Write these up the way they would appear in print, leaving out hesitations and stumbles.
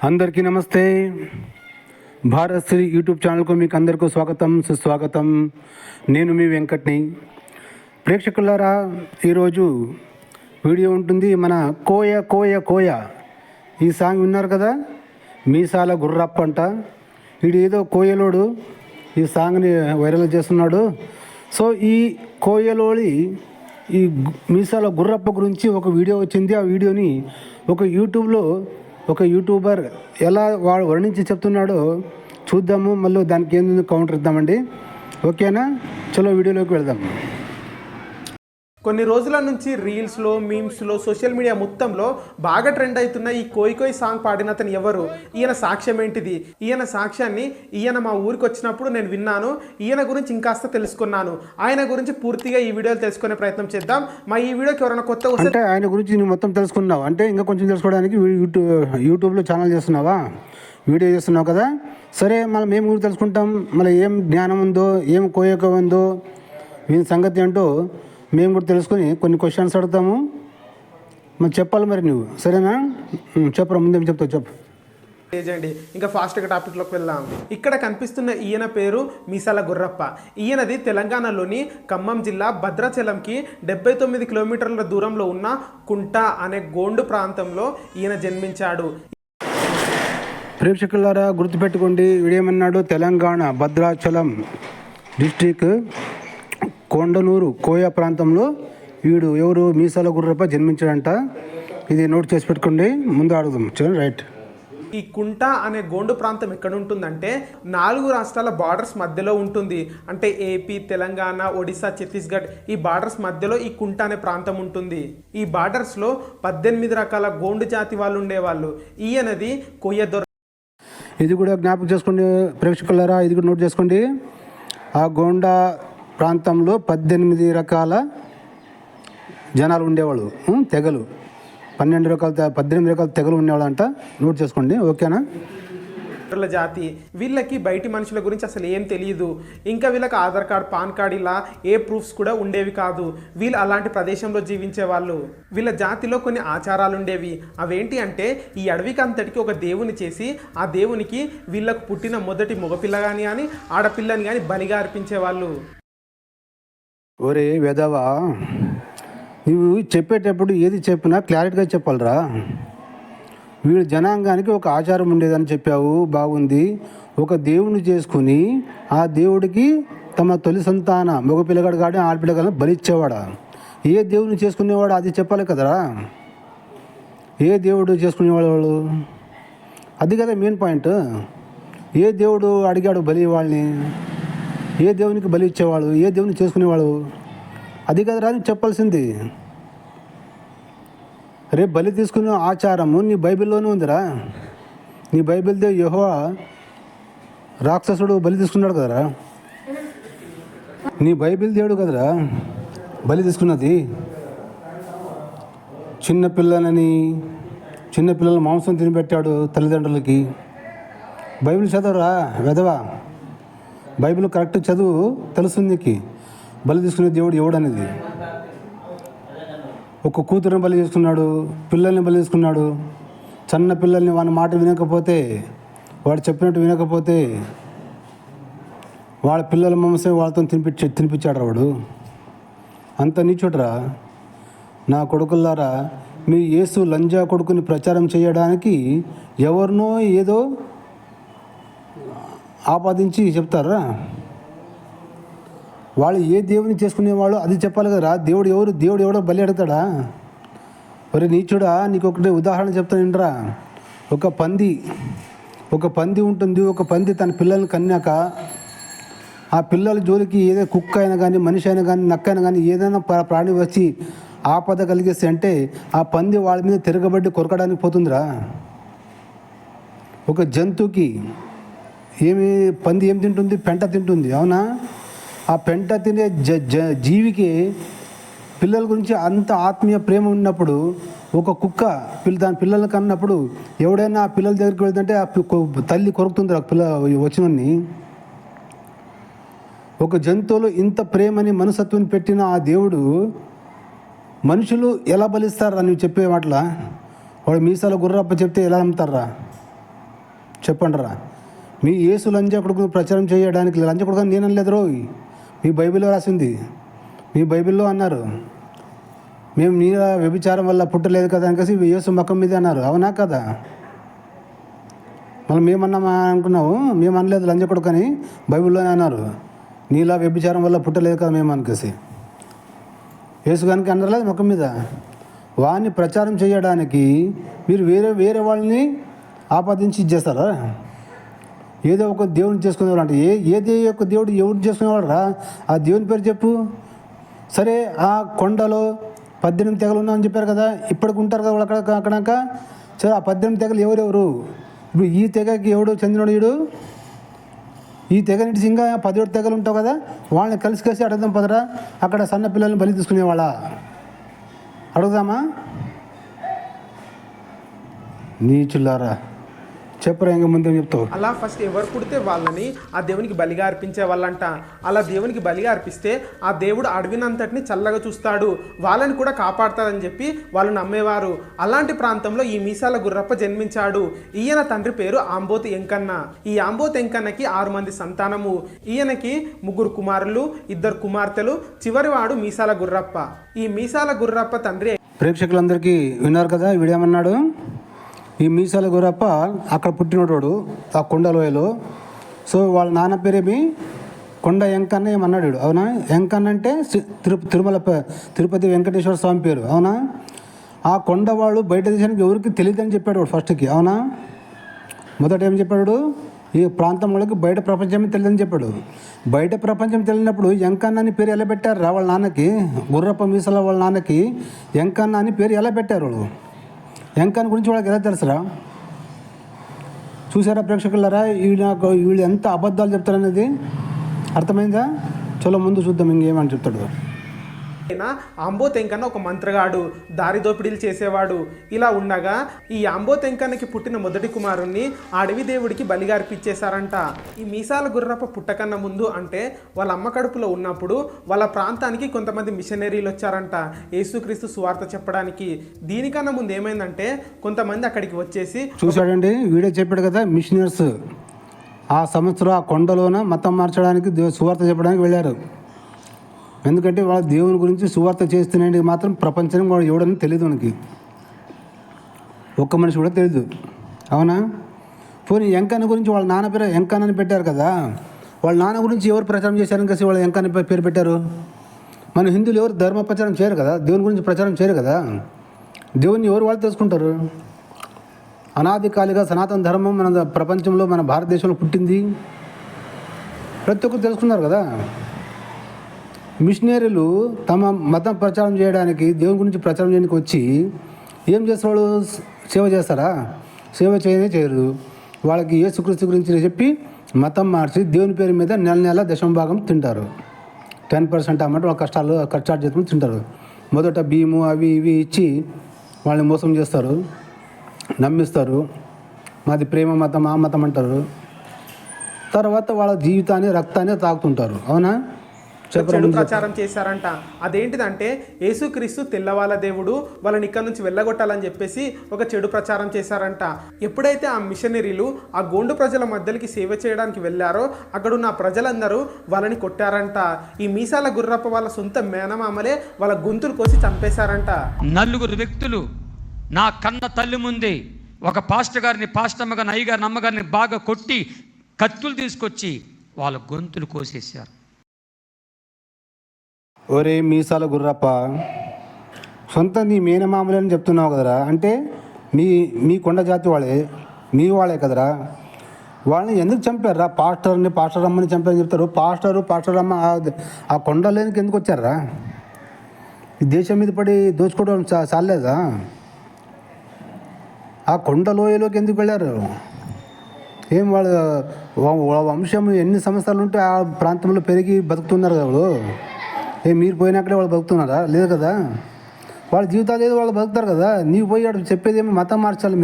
అందరికీ నమస్తే. భారత్ శ్రీ యూట్యూబ్ ఛానల్కు మీకు అందరికీ స్వాగతం సుస్వాగతం. నేను మీ వెంకట్ని. ప్రేక్షకులారా, ఈరోజు వీడియో ఉంటుంది. మన కోయ కోయ కోయ ఈ సాంగ్ విన్నారు కదా. మీసాల గుర్రప్ప అంట. వీడు ఏదో కోయలోడు ఈ సాంగ్ని వైరల్ చేస్తున్నాడు. సో ఈ కోయలోడి ఈ మీసాల గుర్రప్ప గురించి ఒక వీడియో వచ్చింది. ఆ వీడియోని ఒక యూట్యూబర్ ఎలా వాడు వర్ణించి చెప్తున్నాడో చూద్దాము. మళ్ళీ దానికి ఏంది కౌంటర్ ఇద్దామండి. ఓకేనా? చలో వీడియోలోకి వెళ్దాం. కొన్ని రోజుల నుంచి రీల్స్లో, మీమ్స్లో, సోషల్ మీడియా మొత్తంలో బాగా ట్రెండ్ అవుతున్న ఈ కోయి కోయి సాంగ్ పాడిన అతను ఎవరు, ఈయన సాక్ష్యం ఏంటిది, ఈయన సాక్ష్యాన్ని మా ఊరికి వచ్చినప్పుడు నేను విన్నాను, ఈయన గురించి ఇంకాస్త తెలుసుకున్నాను. ఆయన గురించి పూర్తిగా ఈ వీడియోలో తెలుసుకునే ప్రయత్నం చేద్దాం. ఈ వీడియోకి ఎవరైనా కొత్త అంటే ఆయన గురించి నువ్వు మొత్తం తెలుసుకున్నావు అంటే ఇంకా కొంచెం తెలుసుకోవడానికి యూట్యూబ్లో ఛానల్ చేస్తున్నావా, వీడియో చేస్తున్నావు కదా. సరే, మనం మేము కూడా తెలుసుకుంటాం. మళ్ళీ ఏం జ్ఞానం ఉందో, ఏం కోయక ఉందో, వీని సంగతి ఏంటో మేము కూడా తెలుసుకొని కొన్ని క్వశ్చన్స్ అడుగుతాము. మరి చెప్పాలి మరి నువ్వు. సరేనా? చెప్పరా, ముందేం చెప్తావు చెప్పు. అండి, ఇంకా ఫాస్ట్గా టాపిక్లోకి వెళ్దాం. ఇక్కడ కనిపిస్తున్న ఈయన పేరు మీసాల గుర్రప్ప. ఈయనది తెలంగాణలోని ఖమ్మం జిల్లా భద్రాచలంకి 79 కిలోమీటర్ల దూరంలో ఉన్న కుంట అనే గోండు ప్రాంతంలో ఈయన జన్మించాడు. ప్రేక్షకులారా, గుర్తుపెట్టుకోండి, వీడేమన్నాడు, తెలంగాణ భద్రాచలం డిస్ట్రిక్ట్ కొండనూరు కోయ ప్రాంతంలో వీడు ఎవరు మీసాల గుర్రప్ప జన్మించాడంట. ఇది నోట్ చేసి పెట్టుకోండి, ముందు అడుగుదాం. చూడండి, రైట్. ఈ కుంట అనే గోండు ప్రాంతం ఎక్కడ ఉంటుందంటే 4 రాష్ట్రాల బార్డర్స్ మధ్యలో ఉంటుంది. అంటే ఏపీ, తెలంగాణ, ఒడిశా, ఛత్తీస్గఢ్ ఈ బార్డర్స్ మధ్యలో ఈ కుంట అనే ప్రాంతం ఉంటుంది. ఈ బార్డర్స్లో 18 రకాల గోండు జాతి వాళ్ళు ఉండేవాళ్ళు. ఈయనది కొయ్య దొర. ఇది కూడా జ్ఞాపకం చేసుకోండి ప్రేక్షకులారా, ఇది కూడా నోట్ చేసుకోండి. ఆ గోండా ప్రాంతంలో 18 రకాల జనాలు ఉండేవాళ్ళు, తెగలు. 18 రకాల తెగలు ఉండేవాళ్ళు అంట. నోట్ చేసుకోండి, ఓకేనా? జాతి. వీళ్ళకి బయటి మనుషుల గురించి అసలు ఏం తెలియదు. ఇంకా వీళ్ళకి ఆధార్ కార్డ్, పాన్ కార్డ్ ఇలా ఏ ప్రూఫ్స్ కూడా ఉండేవి కాదు. వీళ్ళు అలాంటి ప్రదేశంలో జీవించే వాళ్ళు. వీళ్ళ జాతిలో కొన్ని ఆచారాలు ఉండేవి. అవేంటి అంటే, ఈ అడవికి అంతటికి ఒక దేవుని చేసి ఆ దేవునికి వీళ్ళకు పుట్టిన మొదటి మగపిల్ల కానీ ఆడపిల్లని కానీ బలిగా అర్పించేవాళ్ళు. ఒరే వెదవా, నువ్వు చెప్పేటప్పుడు ఏది చెప్పినా క్లారిటీగా చెప్పాలరా. వీడు జనాంగానికి ఒక ఆచారం ఉండేదని చెప్పావు, బాగుంది. ఒక దేవుని చేసుకుని ఆ దేవుడికి తమ తొలి సంతాన మగపిల్లగాడు కానీ ఆడపిల్లగాడిని బలిచ్చేవాడా? ఏ దేవుని చేసుకునేవాడు అది చెప్పాలి కదరా. ఏ దేవుడు చేసుకునేవాడు అది కదా మెయిన్ పాయింట్. ఏ దేవుడు అడిగాడు బలి వాళ్ళని? ఏ దేవునికి బలి ఇచ్చేవాడు? ఏ దేవుని చేసుకునేవాడు? అది కదరా అని చెప్పాల్సింది. రేపు బలి తీసుకునే ఆచారము నీ బైబిల్లోనే ఉందిరా. నీ బైబిల్తో యెహోవా రాక్షసుడు బలి తీసుకున్నాడు కదరా. నీ బైబిల్ దేవుడు కదరా బలి తీసుకున్నది. చిన్నపిల్లల మాంసం తినిపెట్టాడు తల్లిదండ్రులకి. బైబిల్ చదవరా వెదవా. బైబిల్ కరెక్ట్ చదువు, తెలుస్తుంది నీకు బలి తీసుకునే దేవుడు ఎవడు అనేది. ఒక కూతురుని బలి చేసుకున్నాడు, పిల్లల్ని బలి చేసుకున్నాడు. చిన్న పిల్లల్ని వాని మాట వినకపోతే, వాడు చెప్పినట్టు వినకపోతే వాళ్ళ పిల్లల మాంసం వాళ్ళతో తినిపించాడు వాడు. అంత నీచోటరా. నా కొడుకులారా, మీ యేసు లంజా కొడుకుని ప్రచారం చేయడానికి ఎవరినో ఏదో ఆపాదించి చెప్తారా. వాళ్ళు ఏ దేవుని చేసుకునేవాళ్ళు అది చెప్పాలి కదరా. దేవుడు ఎవడో బలి అడుగుతాడా? మరి నీచుడా, నీకు ఒకటి ఉదాహరణ చెప్తాను వినరా. ఒక పంది ఉంటుంది. ఒక పంది తన పిల్లల్ని కన్నాక ఆ పిల్లల జోలికి ఏదో కుక్క అయినా కానీ, మనిషి అయినా కానీ, నక్క అయినా కానీ ఏదైనా ప్రాణి వచ్చి ఆపద కలిగేస్తే అంటే ఆ పంది వాళ్ళ మీద తిరగబడి కొరకడానికి పోతుందిరా. ఒక జంతువుకి పంది ఏం తింటుంది? పెంట తింటుంది, అవునా? ఆ పెంట తినే జీవికి పిల్లల గురించి అంత ఆత్మీయ ప్రేమ ఉన్నప్పుడు, ఒక కుక్క దాని పిల్లల్ని కన్నప్పుడు ఎవడైనా ఆ పిల్లల దగ్గరికి వెళ్తుంటే ఆ తల్లి కొరుకుతుంది ఆ పిల్ల వచ్చినన్ని. ఒక జంతువులు ఇంత ప్రేమని మనసత్వాన్ని పెట్టిన ఆ దేవుడు మనుషులు ఎలా బలిస్తారా? నువ్వు చెప్పే మాటలా? వాడు మీసాల గుర్రప్ప చెప్తే ఎలా నమ్ముతారా? చెప్పండి రా. మీ యేసు లంచకుడుకు ప్రచారం చేయడానికి లంచకుడుకు అని నేను అనలేదు రోయ్. మీ బైబిల్లో రాసింది. మీ బైబిల్లో అన్నారు మేము నీ వ్యభిచారం వల్ల పుట్టలేదు కదా అనేసి యేసు మకం మీద అన్నారు. అవునా కదా? మళ్ళీ మేమన్నామా అనుకున్నావు? మేము అనలేదు లంచకుడుకు అని, బైబిల్లోనే అన్నారు నీలా వ్యభిచారం వల్ల పుట్టలేదు కదా మేము అనేసి. యేసు కనుక అనలేదు ముఖం మీద. వాడిని ప్రచారం చేయడానికి మీరు వేరే వాళ్ళని ఆపాదించి ఇచ్చేస్తారా? ఏదో ఒక దేవుని చేసుకునేవాళ్ళు అంటే ఏదే ఒక దేవుడు ఎవరిని చేసుకునేవాడు రా? ఆ దేవుని పేరు చెప్పు. సరే, ఆ కొండలో 18 తెగలు ఉన్నామని చెప్పారు కదా, ఇప్పటికి ఉంటారు కదా వాళ్ళు అక్కడాక. సరే, ఆ 18 తెగలు ఎవరెవరు? ఇప్పుడు ఈ తెగకి ఎవడు చెందినోడు వీడు? ఈ తెగ నుంచి ఇంకా 17 తెగలు ఉంటావు కదా, వాళ్ళని కలిసి అడుగుదాం పదరా. అక్కడ సన్న పిల్లల్ని బలి తీసుకునేవాళ్ళ అడుగుదామా? నీచులారా, చెప్పరా ఇంకా ముందే చెప్తావు. అలా ఫస్ట్ ఎవరు పుడితే వాళ్ళని ఆ దేవునికి బలిగా అర్పించే వాళ్ళంట. అలా దేవునికి బలిగా అర్పిస్తే ఆ దేవుడు అడవినంతటిని చల్లగా చూస్తాడు, వాళ్ళని కూడా కాపాడతాడని చెప్పి వాళ్ళు నమ్మేవారు. అలాంటి ప్రాంతంలో ఈ మీసాల గుర్రప్ప జన్మించాడు. ఈయన తండ్రి పేరు ఆంబోతు ఎంకన్న. ఈ ఆంబోతు ఎంకన్నకి 6 మంది సంతానము. ఈయనకి 3 కుమారులు, 2 కుమార్తెలు, చివరివాడు మీసాల గుర్రప్ప. ఈ మీసాల గుర్రప్ప తండ్రి. ప్రేక్షకులందరికీ విన్నారు కదా వీడేమన్నాడు? ఈ మీసాల గురప్ప అక్కడ పుట్టినోడు ఆ కొండలోయలో. సో వాళ్ళ నాన్న పేరేమి కొండ ఎంకన్న ఏమన్నాడు వీడు. అవునా? ఎంకన్న అంటే తిరుపతి వెంకటేశ్వర స్వామి పేరు. అవునా? ఆ కొండ వాళ్ళు బయట దేశానికి ఎవరికి తెలియదని చెప్పాడు వాడు ఫస్ట్కి. అవునా? మొదట ఏం చెప్పాడు? ఈ ప్రాంతం వాళ్ళకి బయట ప్రపంచమే తెలియదని చెప్పాడు. బయట ప్రపంచం తెలియనప్పుడు ఎంకన్న అని పేరు ఎలా పెట్టారు రా వాళ్ళ నాన్నకి? గుర్రప్ప మీసాల వాళ్ళ నాన్నకి ఎంకన్న అని పేరు ఎలా పెట్టారు వాళ్ళు? ఎంకన్న గురించి వాళ్ళకి ఎలా తెలుసురా? చూసారా ప్రేక్షకులారా? వీళ్ళు ఎంత అబద్ధాలు చెప్తారనేది అర్థమైందా? చలో ముందు చూద్దాం ఇంకేమని చెప్తాడు. ఆంబోతు ఎంకన్న ఒక మంత్రగాడు, దారి దోపిడీలు చేసేవాడు. ఇలా ఉండగా ఈ ఆంబోతు ఎంకన్నకి పుట్టిన మొదటి కుమారుణ్ణి అడవి దేవుడికి బలిగా అర్పించేశారంట. ఈ మీసాల గుర్రప్ప పుట్టకన్నా ముందు, అంటే వాళ్ళ అమ్మ కడుపులో ఉన్నప్పుడు వాళ్ళ ప్రాంతానికి కొంతమంది మిషనరీలు వచ్చారంట యేసుక్రీస్తు సువార్త చెప్పడానికి. దీనికన్నా ముందు ఏమైందంటే కొంతమంది అక్కడికి వచ్చేసి చూశాడండి, వీడియో చెప్పాడు కదా, మిషనరీస్ ఆ సంవత్సరం ఆ కొండలోన మతం మార్చడానికి సువార్త చెప్పడానికి వెళ్ళారు. ఎందుకంటే వాళ్ళ దేవుని గురించి సువార్త చేస్తున్నాడు మాత్రం ప్రపంచానికి వాడు ఎవడని తెలియదు. మనకి ఒక్క మనిషి కూడా తెలియదు. అవునా? పోనీ ఎంకన్న గురించి వాళ్ళ నాన్న పేరు ఎంకన్న అని పెట్టారు కదా, వాళ్ళ నాన్న గురించి ఎవరు ప్రచారం చేశారని కలిసి వాళ్ళు ఎంకన్న పేరు పెట్టారు. మన హిందువులు ఎవరు ధర్మ ప్రచారం చేయరు కదా, దేవుని గురించి ప్రచారం చేయరు కదా. దేవుని ఎవరు వాళ్ళు తెలుసుకుంటారు? అనాదికాలిగా సనాతన ధర్మం మన ప్రపంచంలో మన భారతదేశంలో పుట్టింది, ప్రతి ఒక్కరు తెలుసుకున్నారు కదా. మిషనరీలు తమ మతం ప్రచారం చేయడానికి, దేవుని గురించి ప్రచారం చేయడానికి వచ్చి ఏం చేస్తారు? సేవ చేస్తారా? సేవ చేయరు. వాళ్ళకి యేసుక్రీస్తు గురించి చెప్పి మతం మార్చి దేవుని పేరు మీద నెల దశమభాగం తింటారు. 10% అన్నమాట వాళ్ళ ఖర్చాలు చేసుకుని తింటారు. మొదట బియ్యము అవి ఇవి ఇచ్చి వాళ్ళని మోసం చేస్తారు, నమ్మిస్తారు. మాది ప్రేమ మతం, ఆ మతం అంటారు. తర్వాత వాళ్ళ జీవితాన్ని రక్తాన్ని తాగుతుంటారు. అవునా? చెడు ప్రచారం చేశారంట. అదేంటిదంటే యేసుక్రీస్తు తెల్లవాళ్ళ దేవుడు, వాళ్ళని ఇక్కడ నుంచి వెళ్ళగొట్టాలని చెప్పేసి ఒక చెడు ప్రచారం చేశారంట. ఎప్పుడైతే ఆ మిషనరీలు ఆ గోండు ప్రజల మధ్యలోకి సేవ చేయడానికి వెళ్ళారో అక్కడున్న ప్రజలందరూ వాళ్ళని కొట్టారంట. ఈ మీసాల గుర్రప్ప వాళ్ళ సొంత మేనమామలే వాళ్ళ గొంతులు కోసి చంపేశారంట. 4 వ్యక్తులు నా కన్న తల్లి ముందే ఒక పాస్టర్ గారిని, పాస్టమ్మ గారిని, అయ్యగారిని, అమ్మగారిని బాగా కొట్టి కత్తులు తీసుకొచ్చి వాళ్ళ గొంతులు కోసేశారు. ఒరే మీసాల గుర్రప్ప, సొంత నీ మేనమామలే అని చెప్తున్నావు కదరా. అంటే మీ కొండ జాతి మీ వాళ్ళే కదరా. వాళ్ళని ఎందుకు చంపారా? పాస్టర్ అమ్మని చంపారని చెప్తారు. పాస్టర్ అమ్మ ఆ కొండలేనికి ఎందుకు వచ్చారా? ఈ దేశం మీద పడి దోచుకోవడం చాలేదా? ఆ కొండ లోయలోకి ఎందుకు వెళ్ళారు? ఏం వాళ్ళ వంశం ఎన్ని సంవత్సరాలు ఉంటే ఆ ప్రాంతంలో పెరిగి బతుకుతున్నారు కదా వాళ్ళు. మీరు పోయినక్కడే వాళ్ళు బతుకుతున్నారా? లేదు కదా. వాళ్ళ జీవితాలు ఏదో వాళ్ళు బతుకుతారు కదా. నీవు పోయాడు చెప్పేది ఏమి? మతం మార్చాలి.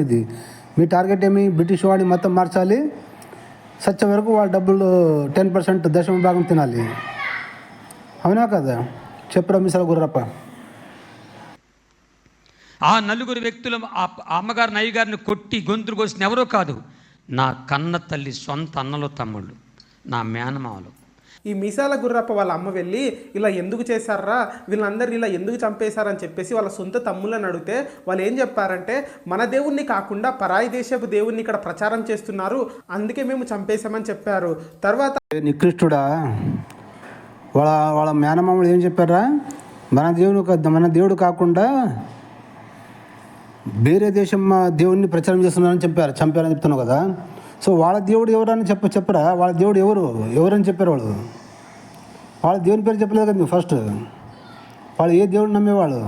మీ టార్గెట్ ఏమి? బ్రిటిష్ వాడిని మతం మార్చాలి, సచ్చ వరకు వాళ్ళ డబ్బులు 10% దశమభాగం తినాలి. అవునా కదా? చెప్పురా మీసాల గుర్రప్ప. ఆ 4 వ్యక్తులు ఆ అమ్మగారిని, అయ్యగారిని కొట్టి గొంతులు కోసిన ఎవరో కాదు, నా కన్న తల్లి సొంత అన్నలు తమ్ముళ్ళు, నా మేనమావలు. ఈ మీసాల గుర్రప్ప వాళ్ళ అమ్మ వెళ్ళి ఇలా ఎందుకు చేశారా, వీళ్ళందరూ ఇలా ఎందుకు చంపేశారని చెప్పేసి వాళ్ళ సొంత తమ్ముళ్ళని అడిగితే వాళ్ళు ఏం చెప్పారంటే, మన దేవుణ్ణి కాకుండా పరాయి దేశపు దేవుణ్ణి ఇక్కడ ప్రచారం చేస్తున్నారు, అందుకే మేము చంపేశామని చెప్పారు. తర్వాత నికృష్టుడా, వాళ్ళ వాళ్ళ మేనమామలు ఏం చెప్పారా, మన దేవుడు కాకుండా వేరే దేశం దేవుడిని ప్రచారం చేస్తున్నారని చంపారని చెప్తున్నావు కదా. సో వాళ్ళ దేవుడు ఎవరని చెప్పరా, వాళ్ళ దేవుడు ఎవరని చెప్పారు వాళ్ళు. వాళ్ళ దేవుని పేరు చెప్పలేదు కదా నువ్వు ఫస్ట్. వాళ్ళు ఏ దేవుడిని నమ్మేవాళ్ళు,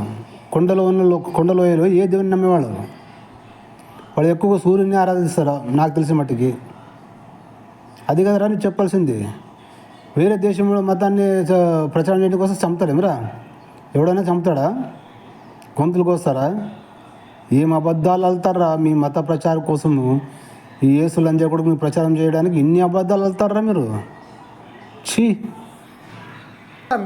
కొండలోయలో ఏ దేవుడిని నమ్మేవాళ్ళు. వాళ్ళు ఎక్కువ సూర్యుని ఆరాధిస్తారు నాకు తెలిసిన మట్టికి. అది కదరా నువ్వు చెప్పాల్సింది. వేరే దేశంలో మతాన్ని ప్రచారం చేయడం కోసం చంపుతాడేమరా, ఎవడైనా చంపుతాడా, గొంతులు కోస్తారా? ఏం అబద్ధాలు వెళ్తారా మీ మత ప్రచారం కోసము. ఈ యేసులంజా కూడా మీరు ప్రచారం చేయడానికి ఇన్ని అబద్ధాలు వెళ్తారా మీరు. ఛీ.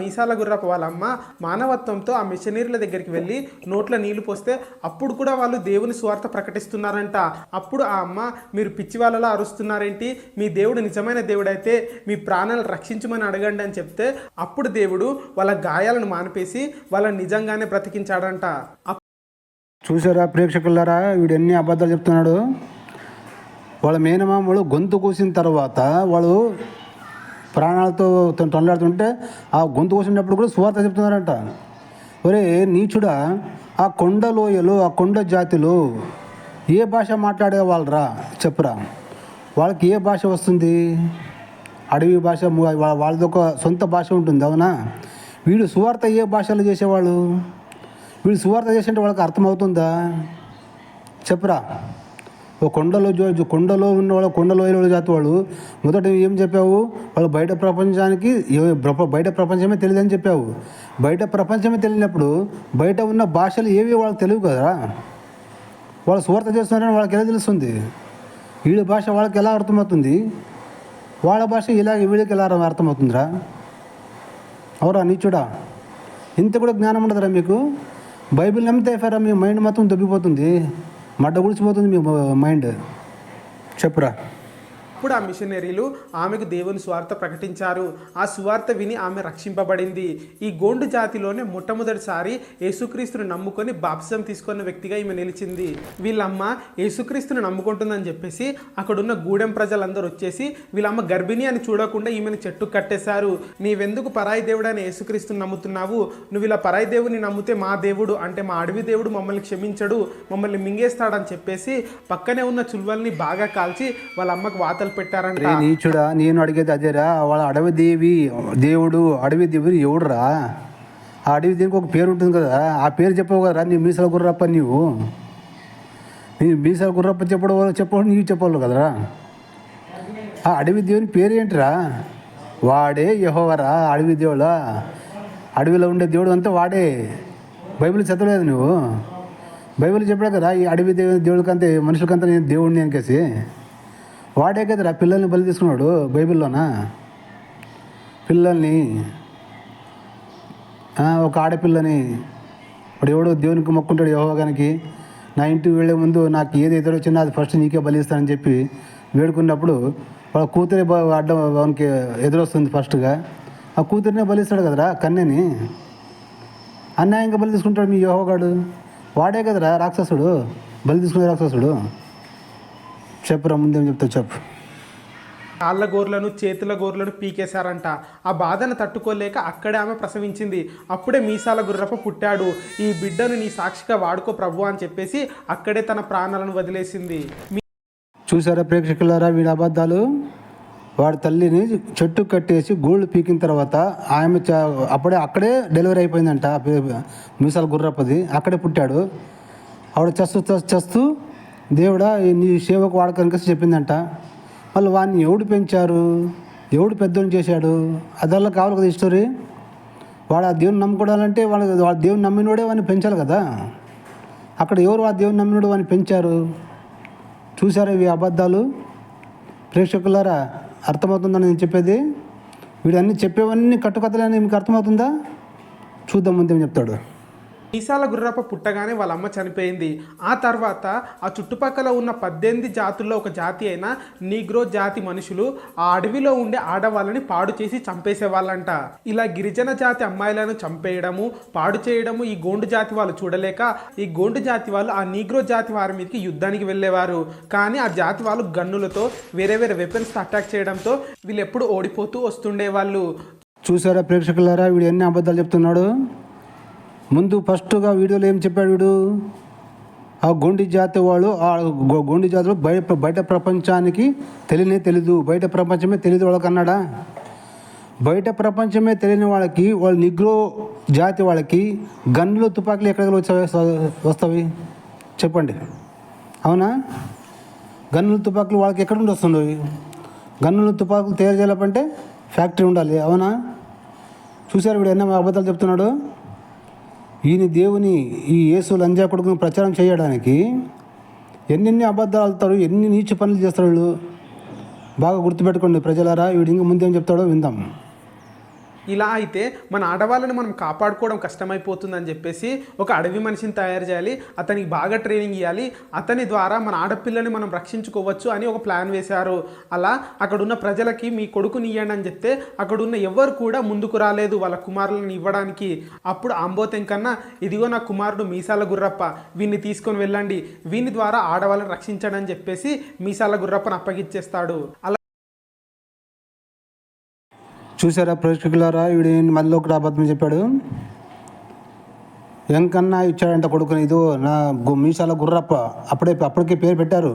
మీసాల గుర్రప్ప వాళ్ళ అమ్మ మానవత్వంతో ఆ మిషనరీల దగ్గరికి వెళ్ళి నోట్ల నీళ్లు పోస్తే అప్పుడు కూడా వాళ్ళు దేవుని స్వార్థ ప్రకటిస్తున్నారంట. అప్పుడు ఆ అమ్మ, మీరు పిచ్చి వాళ్ళలా అరుస్తున్నారేంటి, మీ దేవుడు నిజమైన దేవుడైతే మీ ప్రాణాలు రక్షించమని అడగండి అని చెప్తే అప్పుడు దేవుడు వాళ్ళ గాయాలను మానిపేసి వాళ్ళని నిజంగానే బ్రతికించాడంట. చూసారా ప్రేక్షకులారా, వీడు ఎన్ని అబద్ధాలు చెప్తున్నాడు. వాళ్ళ మేనమామలు గొంతు కోసిన తర్వాత వాళ్ళు ప్రాణాలతో తొందలాడుతుంటే ఆ గొంతు కోసినప్పుడు కూడా సువార్త చెప్తున్నారంట. ఒరే నీచుడా, ఆ కొండ లోయలు, ఆ కొండ జాతిలో ఏ భాష మాట్లాడే వాళ్ళరా చెప్పురా. వాళ్ళకి ఏ భాష వస్తుంది, అడవి భాష, వాళ్ళది ఒక సొంత భాష ఉంటుంది అవునా. వీడు సువార్త ఏ భాషలో చేసేవాళ్ళు, వీళ్ళు సువార్త చేసేంటే వాళ్ళకి అర్థమవుతుందా చెప్పురా. ఓ కొండలో ఉన్న వాళ్ళు, కొండలోయలో జాతి వాళ్ళు మొదట ఏం చెప్పావు, వాళ్ళు బయట ప్రపంచమే తెలియదని చెప్పావు. బయట ప్రపంచమే తెలియనప్పుడు బయట ఉన్న భాషలు ఏవి వాళ్ళకి తెలియవు కదా. వాళ్ళు సువార్త చేస్తున్నారని వాళ్ళకి ఎలా తెలుస్తుంది. వీళ్ళ భాష వాళ్ళకి ఎలా అర్థమవుతుంది, వాళ్ళ భాష వీళ్ళకి ఎలా అర్థమవుతుందిరా. అవురా నీచుడా, ఇంత కూడా జ్ఞానం ఉండదురా మీకు. బైబిల్ నమ్మితే అయిపోయారా, మీ మైండ్ మొత్తం దొబ్బిపోతుంది, మడ్డ గుడిచిపోతుంది మీ మైండ్. చెప్పురా. అప్పుడు ఆ మిషనరీలు ఆమెకు దేవుని స్వార్థ ప్రకటించారు. ఆ సువార్త విని ఆమె రక్షింపబడింది. ఈ గోండు జాతిలోనే మొట్టమొదటిసారి యేసుక్రీస్తుని నమ్ముకొని బాప్తిజం తీసుకున్న వ్యక్తిగా ఈమె నిలిచింది. వీళ్ళమ్మ యేసుక్రీస్తుని నమ్ముకుంటుందని చెప్పేసి అక్కడున్న గూడెం ప్రజలందరూ వచ్చేసి వీళ్ళమ్మ గర్భిణి అని చూడకుండా ఈమెను చెట్టు కట్టేశారు. నీవెందుకు పరాయి దేవుడైన యేసుక్రీస్తుని నమ్ముతున్నావు, నువ్వు ఇలా పరాయి దేవుని నమ్మితే మా దేవుడు అంటే మా అడవి దేవుడు మమ్మల్ని క్షమించడు, మమ్మల్ని మింగేస్తాడని చెప్పేసి పక్కనే ఉన్న చుల్వల్ని బాగా కాల్చి వాళ్ళ అమ్మకు వాతలు పెట్టారంట. నీచుడా, నేను అడిగేది అదేరా. వాళ్ళ అడవి దేవుడు ఎవడురా. ఆ అడవి దేనికి ఒక పేరు ఉంటుంది కదా, ఆ పేరు చెప్పవు కదరా. నీ మీసాల గుర్రప్ప, నీ మీసాల గుర్రప్ప చెప్పడం నీవు చెప్పవాలి కదరా. ఆ అడవి దేవుని పేరు ఏంటిరా, వాడే యెహోవారా. అడవి దేవుడా, అడవిలో ఉండే దేవుడు అంతా వాడే. బైబిల్ చదవలేదు నువ్వు, బైబిల్ చెప్పాడు కదా ఈ అడవి దేవుడికంతే మనుషులకంతా నేను దేవుడిని అనికేసి. వాడే కదరా పిల్లల్ని బలి తీసుకున్నాడు బైబిల్లోనా. పిల్లల్ని, ఒక ఆడపిల్లని వాడు ఎవడో దేవునికి మొక్కుంటాడు యెహోవాకి, నా ఇంటికి వెళ్ళే ముందు నాకు ఏది ఎదురొచ్చినా అది ఫస్ట్ నీకే బలిస్తానని చెప్పి వేడుకున్నప్పుడు వాళ్ళ కూతురే అడ్డం వానికి ఎదురొస్తుంది ఫస్ట్గా. ఆ కూతురినే బలిస్తాడు కదరా, కన్యని అన్యాయంగా బలి తీసుకుంటాడు మీ యెహోవాగాడు. వాడే కదరా రాక్షసుడు, బలి తీసుకునే రాక్షసుడు. చెప్పురా, ముందేం చెప్తావు చెప్పు. కాళ్ళ గోర్లను చేతుల గోర్లను పీకేశారంట. ఆ బాధను తట్టుకోలేక అక్కడే ఆమె ప్రసవించింది. అప్పుడే మీసాల గుర్రప్ప పుట్టాడు. ఈ బిడ్డను నీ సాక్షిగా వాడుకో ప్రభు అని చెప్పేసి అక్కడే తన ప్రాణాలను వదిలేసింది. చూసారా ప్రేక్షకులారా వీడి అబద్ధాలు. వాడి తల్లిని చెట్టు కట్టేసి గోళ్ళు పీకిన తర్వాత ఆమె అక్కడే డెలివరీ అయిపోయిందంట. మీసాల గుర్రప్పది అక్కడే పుట్టాడు. ఆవిడ చస్తూ దేవుడా నీ సేవకు వాడకనిక చెప్పిందంట. వాళ్ళు వాడిని ఎవడు పెంచారు, ఎవడు పెద్దోని చేశాడు, అదల్లా కావాలి కదా ఈ స్టోరీ. వాడు ఆ దేవుని నమ్ముకోవాలంటే వాడు దేవుని నమ్మినోడే వాడిని పెంచాలి కదా. అక్కడ ఎవరు ఆ దేవుని నమ్మినోడు వాడిని పెంచారు. చూసారా ఇవి అబద్ధాలు. ప్రేక్షకులారా అర్థమవుతుందని నేను చెప్పేది. వీడు అన్నీ చెప్పేవన్నీ కట్టుకథలని మీకు అర్థమవుతుందా? చూద్దాం ముందేం చెప్తాడు. మీసాల గుర్రప్ప పుట్టగానే వాళ్ళ అమ్మ చనిపోయింది. ఆ తర్వాత ఆ చుట్టుపక్కల ఉన్న 18 జాతుల్లో ఒక జాతి అయిన నీగ్రో జాతి మనుషులు ఆ అడవిలో ఉండే ఆడవాళ్ళని పాడు చేసి చంపేసేవాళ్ళంట. ఇలా గిరిజన జాతి అమ్మాయిలను చంపేయడము, పాడు చేయడము ఈ గోండు జాతి వాళ్ళు చూడలేక ఈ గోండు జాతి వాళ్ళు ఆ నీగ్రో జాతి వారి మీదకి యుద్ధానికి వెళ్ళేవారు. కానీ ఆ జాతి వాళ్ళు గన్నులతో వేరే వేరే వెపన్స్ అటాక్ చేయడంతో వీళ్ళు ఎప్పుడు ఓడిపోతూ వస్తుండేవాళ్ళు. చూసారా ప్రేక్షకులారా, వీడు ఎన్ని అబద్ధాలు చెప్తున్నాడు. ముందు ఫస్ట్గా వీడియోలో ఏం చెప్పాడు వీడు, ఆ గొండి జాతి వాళ్ళు ఆ గొండి జాతిలో బయట ప్రపంచానికి తెలీదు, బయట ప్రపంచమే తెలియదు వాళ్ళకి అన్నాడా. బయట ప్రపంచమే తెలియని వాళ్ళకి, వాళ్ళు నిగ్రో జాతి వాళ్ళకి గన్నులు తుపాకులు ఎక్కడికి వస్తాయి చెప్పండి, అవునా? గన్నులు తుపాకులు వాళ్ళకి ఎక్కడ నుండి వస్తున్నాయి? గన్నులు తుపాకులు తయారు చేయాలంటే ఫ్యాక్టరీ ఉండాలి, అవునా? చూసారు వీడు ఎన్నో అబద్ధాలు చెప్తున్నాడు. ఈయన దేవుని ఈ యేసు లంజా కొడుకుని ప్రచారం చేయడానికి ఎన్నెన్ని అబద్ధాలు ఆడతారు, ఎన్ని నీచ పనులు చేస్తారు వీళ్ళు. బాగా గుర్తుపెట్టుకోండి ప్రజలారా, వీడు ఇంకా ముందేం చెప్తాడో విందాం. ఇలా అయితే మన ఆడవాళ్ళని మనం కాపాడుకోవడం కష్టమైపోతుందని చెప్పేసి ఒక అడవి మనిషిని తయారు చేయాలి, అతనికి బాగా ట్రైనింగ్ ఇవ్వాలి, అతని ద్వారా మన ఆడపిల్లని మనం రక్షించుకోవచ్చు అని ఒక ప్లాన్ వేశారు. అలా అక్కడున్న ప్రజలకి మీ కొడుకుని ఇవ్వండి అని చెప్తే అక్కడున్న ఎవరు కూడా ముందుకు రాలేదు వాళ్ళ కుమారులను ఇవ్వడానికి. అప్పుడు ఆంబోతెం కన్నా, ఇదిగో నా కుమారుడు మీసాల గుర్రప్ప, వీన్ని తీసుకొని వెళ్ళండి, వీని ద్వారా ఆడవాళ్ళని రక్షించండి అని చెప్పేసి మీసాల గుర్రప్పని అప్పగిచ్చేస్తాడు. అలా చూసారా ప్రేక్షకులారా, వీడు మళ్ళీ ఒకటి అబద్ధం చెప్పాడు. ఎంకన్నా ఇచ్చాడంట కొడుకుని, ఇదో నా మీసాల గుర్రప్ప. అప్పటికే పేరు పెట్టారు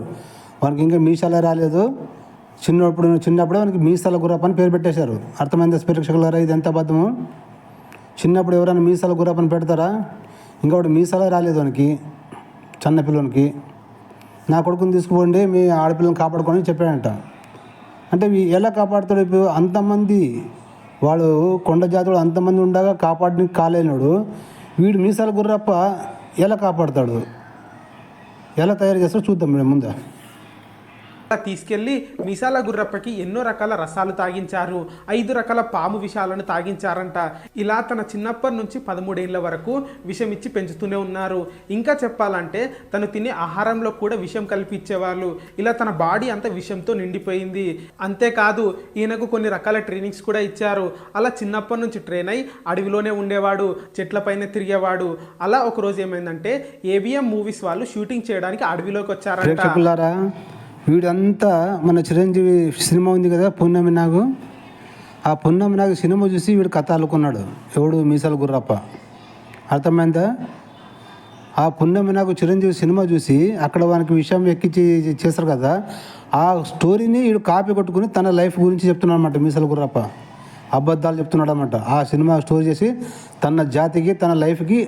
వానికి, ఇంకా మీసాలే రాలేదు. చిన్నప్పుడే వానికి మీసాల గుర్రప్ప అని పేరు పెట్టేశారు. అర్థమైందా ప్రేక్షకులారా, ఇది ఎంత అబద్ధము. చిన్నప్పుడు ఎవరైనా మీసాల గుర్రప్ప అని పెడతారా? ఇంకా వాడు మీసాలే రాలేదు వానికి, చిన్నపిల్లనికి. నా కొడుకుని తీసుకుపోండి, మీ ఆడపిల్లని కాపాడుకొని చెప్పాడంట. అంటే ఎలా కాపాడుతాడు? ఇప్పుడు అంతమంది వాడు కొండ జాతుడు అంతమంది ఉండగా కాపాడడానికి కాలేనాడు, వీడు మీసాల గుర్రప్ప ఎలా కాపాడుతాడు, ఎలా తయారు చేస్తాడో చూద్దాం మేము ముందు. తీసుకెళ్లి మీసాల గుర్రప్పకి ఎన్నో రకాల రసాలు తాగించారు, 5 రకాల పాము విషాలను తాగించారంట. ఇలా తన చిన్నప్పటి నుంచి 13 ఏళ్ల వరకు విషం ఇచ్చి పెంచుతూనే ఉన్నారు. ఇంకా చెప్పాలంటే తను తినే ఆహారంలో కూడా విషం కలిపి ఇచ్చేవాళ్ళు. ఇలా తన బాడీ అంతా విషంతో నిండిపోయింది. అంతేకాదు ఈయనకు కొన్ని రకాల ట్రైనింగ్స్ కూడా ఇచ్చారు. అలా చిన్నప్పటి నుంచి ట్రైన్ అయి అడవిలోనే ఉండేవాడు, చెట్లపైన తిరిగేవాడు. అలా ఒకరోజు ఏమైందంటే ABM మూవీస్ వాళ్ళు షూటింగ్ చేయడానికి అడవిలోకి వచ్చారంట. వీడంతా మన చిరంజీవి సినిమా ఉంది కదా పున్నమి నాగు, ఆ పున్నమి నాగు సినిమా చూసి వీడు కథ అల్లుకున్నాడు. ఎవడు? మీసాల గుర్రప్ప. అర్థమైందా? ఆ పున్నమి నాగు చిరంజీవి సినిమా చూసి అక్కడ వానికి విషయం ఎక్కించి చేస్తారు కదా, ఆ స్టోరీని వీడు కాపీ కొట్టుకుని తన లైఫ్ గురించి చెప్తున్నాడు అనమాట. మీసాల గుర్రప్ప అబద్ధాలు చెప్తున్నాడు అనమాట. ఆ సినిమా స్టోరీ చేసి తన జాతికి తన లైఫ్కి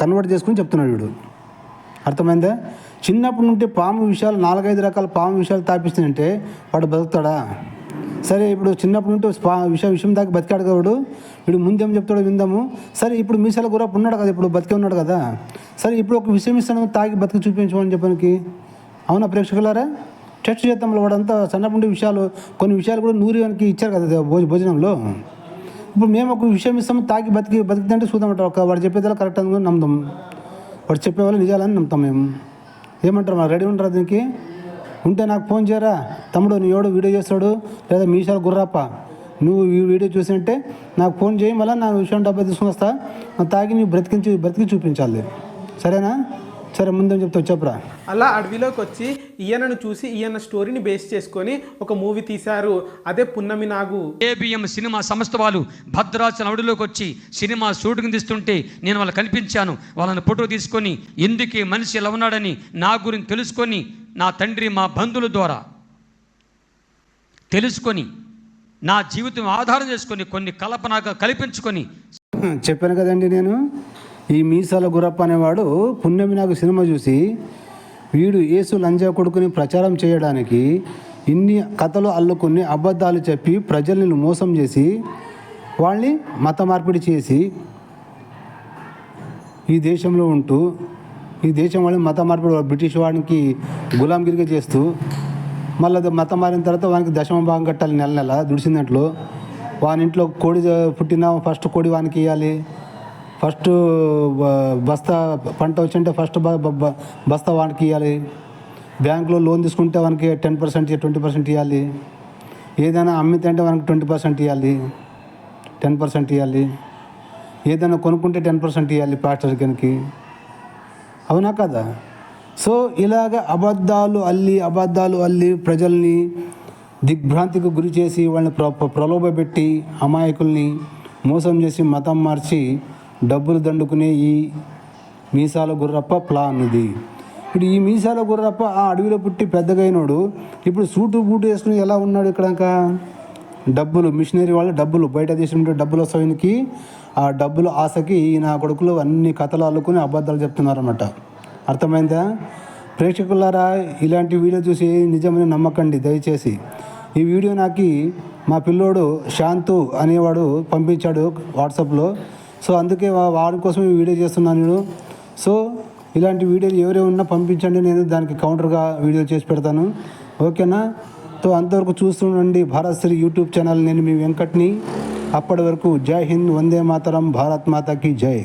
కన్వర్ట్ చేసుకుని చెప్తున్నాడు వీడు. అర్థమైందా? చిన్నప్పటి నుండి పాము విషయాలు 4-5 రకాల పాము విషయాలు తాపిస్తుందంటే వాడు బతుకుతాడా? సరే, ఇప్పుడు చిన్నప్పటి నుండి విషయం దాకా బతికాడు కాబట్టి వీడు ముందేం చెప్తాడో విందాము. సరే, ఇప్పుడు మీసాల గుర్రప్ప ఉన్నాడు కదా, ఇప్పుడు బతికే ఉన్నాడు కదా, సరే ఇప్పుడు ఒక విషయం ఇస్తాను తాగి బతికి చూపించమని చెప్పడానికి, అవునా ప్రేక్షకులారా? టెస్ట్ చేద్దాం. వాడంతా చిన్నప్పటి నుండి కొన్ని విషయాలు కూడా నూరికి ఇచ్చారు కదా భోజనంలో. ఇప్పుడు మేము ఒక విషయం ఇస్తాము తాగి బతికితే చూద్దామంట. వాడు చెప్పేదాన్ని కరెక్ట్ అని నమ్ముతాం, వాడు చెప్పేవాళ్ళు నిజాలని నమ్ముతాం మేము. ఏమంటారు? మరి రెడీ ఉంటారా దీనికి? ఉంటే నాకు ఫోన్ చేయరా తమ్ముడు, నీ ఎవడు వీడియో చేస్తాడు లేదా మీసాల గుర్రప్ప, నువ్వు ఈ వీడియో చూసింటే నాకు ఫోన్ చేయి, మళ్ళీ నా విషయం డబ్బా తీసుకుని వస్తా, తాగి నువ్వు బ్రతికి చూపించాలి, సరేనా? సరే, ముందేం చెప్తావు చెప్పురా. అలా అడవిలోకి వచ్చి ఈయనను చూసి ఈయన స్టోరీని బేస్ చేసుకొని ఒక మూవీ తీశారు, అదే పున్నమి నాగు. ABM సినిమా సంస్థ వాళ్ళు భద్రాచలం అడవిలోకి వచ్చి సినిమా షూటింగ్ తీస్తుంటే నేను వాళ్ళకి కనిపించాను. వాళ్ళని ఫోటో తీసుకొని ఎందుకు మనిషి ఎలా ఉన్నాడని నా గురించి తెలుసుకొని, నా తండ్రి మా బంధువుల ద్వారా తెలుసుకొని, నా జీవితం ఆధారం చేసుకొని కొన్ని కల్పనగా కల్పించుకొని చెప్పాను కదండి నేను. ఈ మీసాల గుర్రప్ప అనేవాడు పున్నమి నాగు సినిమా చూసి వీడు యేసు లంజా కొడుకుని ప్రచారం చేయడానికి ఇన్ని కథలు అల్లుకుని అబద్ధాలు చెప్పి ప్రజల్ని మోసం చేసి వాళ్ళని మత మార్పిడి చేసి ఈ దేశంలో ఉంటూ ఈ దేశం వాళ్ళని మత మార్పిడి బ్రిటిష్ వాడికి గులాంగిరిగా చేస్తూ మళ్ళీ మతం మారిన తర్వాత వానికి దశమ భాగం కట్టాలి, నెల దుడిసిన దాంట్లో. వాని ఇంట్లో కోడి పుట్టిన ఫస్ట్ కోడి వానికి ఇవ్వాలి, ఫస్ట్ బస్తా పంట వచ్చింటే ఫస్ట్ బస్తా వానికి ఇవ్వాలి. బ్యాంకులో లోన్ తీసుకుంటే వానికి 10% 20% ఇవ్వాలి. ఏదైనా అమ్మితే అంటే వానికి 20% ఇవ్వాలి, 10% ఇవ్వాలి. ఏదైనా కొనుక్కుంటే 10% ఇవ్వాలి ప్లాస్టర్కి. అవునా కదా? సో ఇలాగ అబద్ధాలు అల్లి ప్రజల్ని దిగ్భ్రాంతికి గురి చేసి వాళ్ళని ప్రలోభపెట్టి అమాయకుల్ని మోసం చేసి మతం మార్చి డబ్బులు దండుకునే ఈ మీసాల గుర్రప్ప ప్లాన్ ఇది. ఇప్పుడు ఈ మీసాల గుర్రప్ప ఆ అడవిలో పుట్టి పెద్దగైనోడు ఇప్పుడు సూటు బూటు వేసుకుని ఎలా ఉన్నాడు ఇక్కడ? డబ్బులు, మిషనరీ వాళ్ళు డబ్బులు, బయట దేశం నుండి డబ్బులు వస్తాయికి, ఆ డబ్బులు ఆశకి నా కొడుకులు అన్ని కథలు అల్లుకుని అబద్ధాలు చెప్తున్నారన్నమాట. అర్థమైందా? ప్రేక్షకులారా, ఇలాంటి వీడియో చూసి నిజమని నమ్మకండి దయచేసి. ఈ వీడియో నాకు మా పిల్లోడు శాంతు అనేవాడు పంపించాడు వాట్సాప్లో. సో అందుకే వాడి కోసం ఈ వీడియో చేస్తున్నాను నేను. సో ఇలాంటి వీడియోలు ఎవరైనా ఉన్నా పంపించండి, నేను దానికి కౌంటర్గా వీడియో చేసి పెడతాను. ఓకేనా? సో అంతవరకు చూస్తుండండి భారత్ శ్రీ యూట్యూబ్ ఛానల్. నేను మీ వెంకట్ని. అప్పటి వరకు జై హింద్, వందే మాతరం, భారత్ మాతాకి జై.